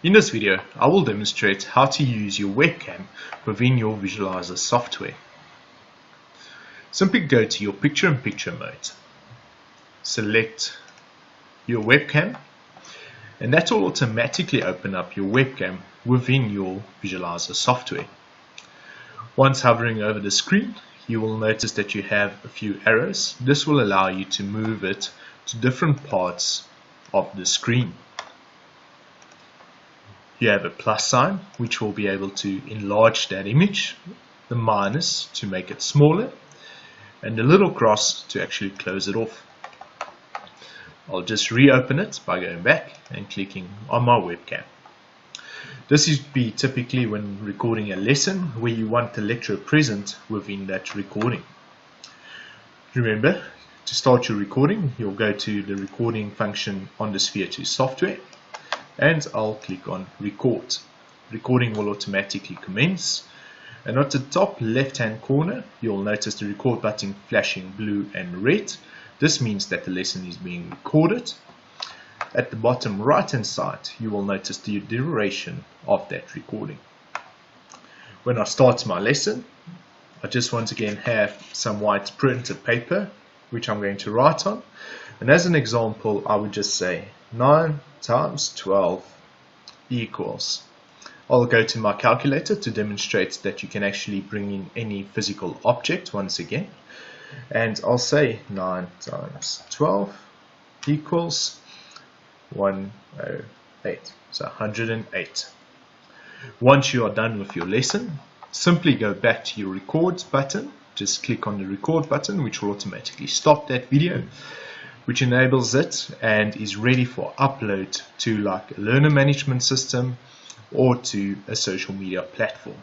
In this video, I will demonstrate how to use your webcam within your visualizer software. Simply go to your picture-in-picture mode. Select your webcam, and that will automatically open up your webcam within your visualizer software. Once hovering over the screen, you will notice that you have a few arrows. This will allow you to move it to different parts of the screen. You have a plus sign, which will be able to enlarge that image, the minus to make it smaller, and the little cross to actually close it off. I'll just reopen it by going back and clicking on my webcam. This would be typically when recording a lesson where you want the lecturer present within that recording. Remember, to start your recording, you'll go to the recording function on the Sphere2 software, and I'll click on record. Recording will automatically commence, and at the top left hand corner you'll notice the record button flashing blue and red. This means that the lesson is being recorded. At the bottom right hand side you will notice the duration of that recording. When I start my lesson, I just once again have some white printed paper which I'm going to write on, and as an example I would just say 9 times 12 equals. I'll go to my calculator to demonstrate that you can actually bring in any physical object once again, and I'll say 9 times 12 equals 108, so 108. Once you are done with your lesson, simply go back to your record button. Just click on the record button, which will automatically stop that video, which enables it and is ready for upload to like a learner management system or to a social media platform.